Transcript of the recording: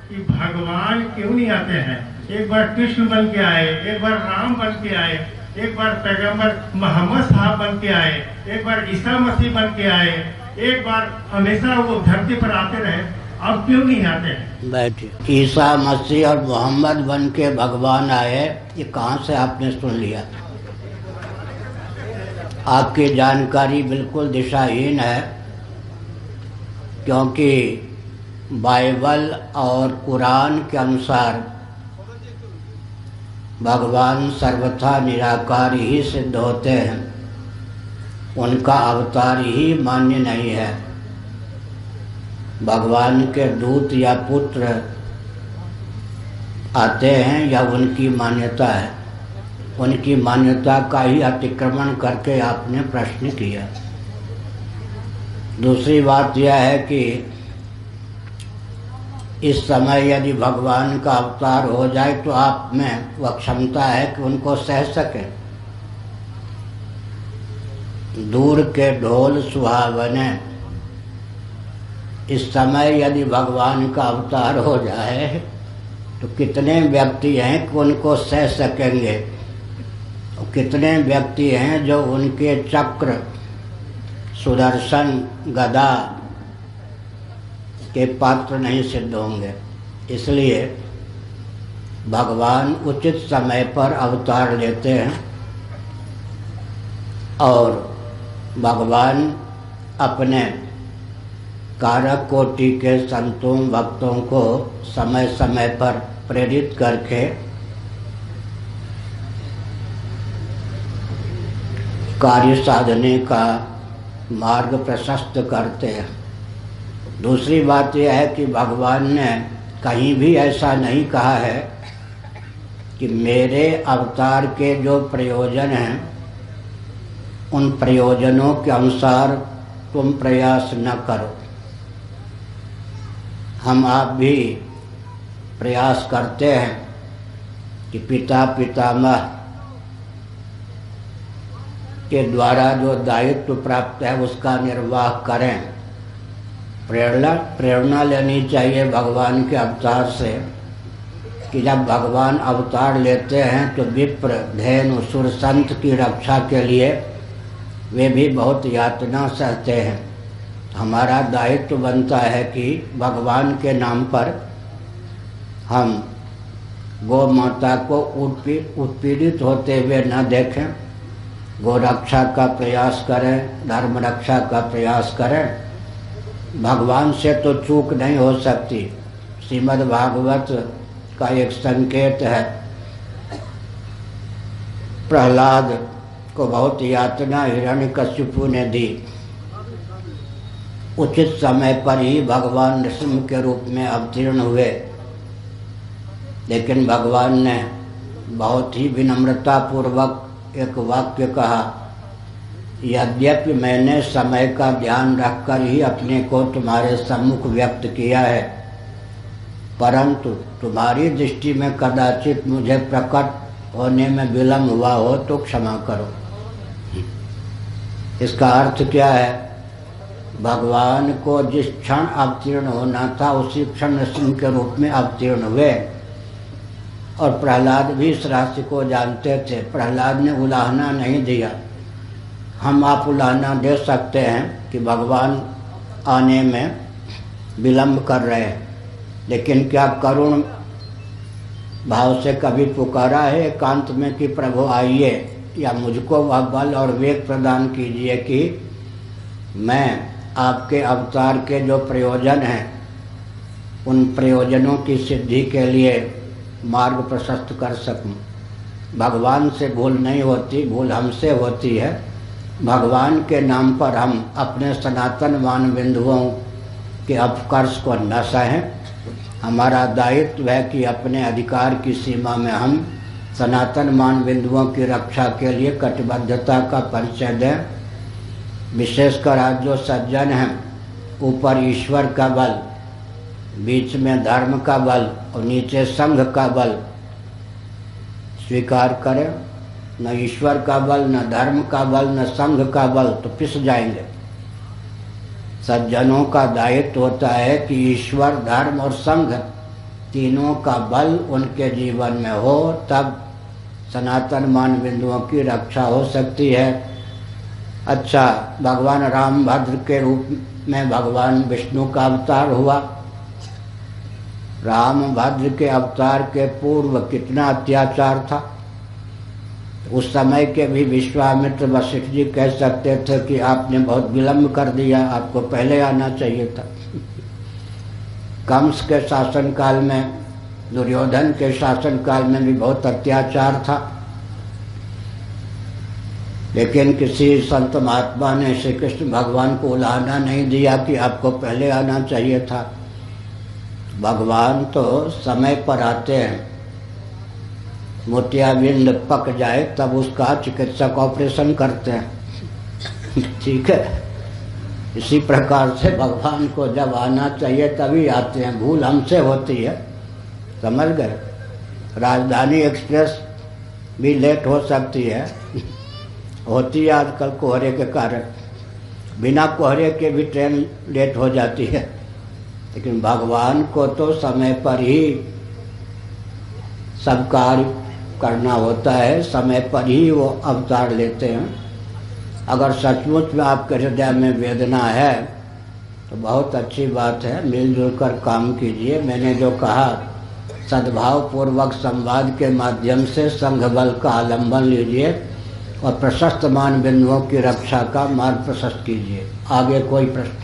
कि भगवान क्यों नहीं आते हैं। एक बार कृष्ण बन के आए, एक बार राम बन के आए, एक बार पैगंबर मोहम्मद साहब बन के आए, एक बार ईसा मसीह बन के आए, एक बार हमेशा वो धरती पर आते रहे, अब क्यों नहीं आते हैं। बैठिए। ईसा मसीह और मोहम्मद बन के भगवान आए, ये कहाँ से आपने सुन लिया? आपकी जानकारी बिल्कुल दिशाहीन है, क्योंकि बाइबल और कुरान के अनुसार भगवान सर्वथा निराकार ही सिद्ध होते हैं, उनका अवतार ही मान्य नहीं है। भगवान के दूत या पुत्र आते हैं या उनकी मान्यता है, उनकी मान्यता का ही अतिक्रमण करके आपने प्रश्न किया। दूसरी बात यह है कि इस समय यदि भगवान का अवतार हो जाए तो आप में वह क्षमता है कि उनको सह सकें। दूर के ढोल सुहावने, इस समय यदि भगवान का अवतार हो जाए तो कितने व्यक्ति हैं कि उनको सह सकेंगे, और कितने व्यक्ति हैं जो उनके चक्र, सुदर्शन, गदा के पात्र नहीं सिद्ध होंगे। इसलिए भगवान उचित समय पर अवतार लेते हैं और भगवान अपने कारक कोटि के संतों, भक्तों को समय समय पर प्रेरित करके कार्य साधने का मार्ग प्रशस्त करते हैं। दूसरी बात यह है कि भगवान ने कहीं भी ऐसा नहीं कहा है कि मेरे अवतार के जो प्रयोजन हैं उन प्रयोजनों के अनुसार तुम प्रयास न करो। हम आप भी प्रयास करते हैं कि पिता पितामह के द्वारा जो दायित्व प्राप्त है उसका निर्वाह करें। प्रेरणा लेनी चाहिए भगवान के अवतार से कि जब भगवान अवतार लेते हैं तो विप्र, धेनु, सुर, संत की रक्षा के लिए वे भी बहुत यातना सहते हैं। हमारा दायित्व बनता है कि भगवान के नाम पर हम गौ माता को उत्पीड़ित होते हुए न देखें, गौ रक्षा का प्रयास करें, धर्म रक्षा का प्रयास करें। भगवान से तो चूक नहीं हो सकती। श्रीमद् भागवत का एक संकेत है, प्रहलाद को बहुत यातना हिरण्यकशिपु ने दी। उचित समय पर ही भगवान नृसिंह के रूप में अवतीर्ण हुए, लेकिन भगवान ने बहुत ही विनम्रता पूर्वक एक वाक्य कहा, यद्यपि मैंने समय का ध्यान रखकर ही अपने को तुम्हारे सम्मुख व्यक्त किया है, परंतु तुम्हारी दृष्टि में कदाचित मुझे प्रकट होने में विलम्ब हुआ हो तो क्षमा करो। इसका अर्थ क्या है? भगवान को जिस क्षण अवतीर्ण होना था उसी क्षण नृसिंह के रूप में अवतीर्ण हुए। और प्रहलाद भी इस रहस्य को जानते थे। प्रहलाद ने उलाहना नहीं दिया। हम आप उलाहना दे सकते हैं कि भगवान आने में विलम्ब कर रहे हैं, लेकिन क्या करुण भाव से कभी पुकारा है एकांत में कि प्रभु आइए, या मुझको वह बल और वेग प्रदान कीजिए कि मैं आपके अवतार के जो प्रयोजन हैं उन प्रयोजनों की सिद्धि के लिए मार्ग प्रशस्त कर सकूं। भगवान से भूल नहीं होती, भूल हमसे होती है। भगवान के नाम पर हम अपने सनातन मान बिंदुओं के अपकर्ष को न सहें। हमारा दायित्व है कि अपने अधिकार की सीमा में हम सनातन मान बिंदुओं की रक्षा के लिए कटिबद्धता का परिचय दें। विशेषकर आज जो सज्जन हैं, ऊपर ईश्वर का बल, बीच में धर्म का बल और नीचे संघ का बल स्वीकार करें। न ईश्वर का बल, न धर्म का बल, न संघ का बल, तो पिस जाएंगे। सज्जनों का दायित्व होता है कि ईश्वर, धर्म और संघ तीनों का बल उनके जीवन में हो, तब सनातन मान बिंदुओं की रक्षा हो सकती है। अच्छा, भगवान रामभद्र के रूप में भगवान विष्णु का अवतार हुआ। रामभद्र के अवतार के पूर्व कितना अत्याचार था। उस समय के भी विश्वामित्र वशिष्ठ जी कह सकते थे कि आपने बहुत विलंब कर दिया, आपको पहले आना चाहिए था। कंस के शासनकाल में, दुर्योधन के शासनकाल में भी बहुत अत्याचार था, लेकिन किसी संत महात्मा ने श्री कृष्ण भगवान को उलाहना नहीं दिया कि आपको पहले आना चाहिए था। भगवान तो समय पर आते हैं। मोतियाबिंद पक जाए तब उसका चिकित्सक ऑपरेशन करते हैं। ठीक है, इसी प्रकार से भगवान को जब आना चाहिए तभी आते हैं। भूल हमसे होती है, समझ गए। राजधानी एक्सप्रेस भी लेट हो सकती है, होती है आजकल कोहरे के कारण। बिना कोहरे के भी ट्रेन लेट हो जाती है, लेकिन भगवान को तो समय पर ही सब कार्य करना होता है, समय पर ही वो अवतार लेते हैं। अगर सचमुच में आपके हृदय में वेदना है तो बहुत अच्छी बात है, मिलजुल कर काम कीजिए। मैंने जो कहा, सद्भाव पूर्वक संवाद के माध्यम से संघ बल का आलम्बन लीजिए और प्रशस्त मान बिंदुओं की रक्षा का मार्ग प्रशस्त कीजिए। आगे कोई प्रश्न?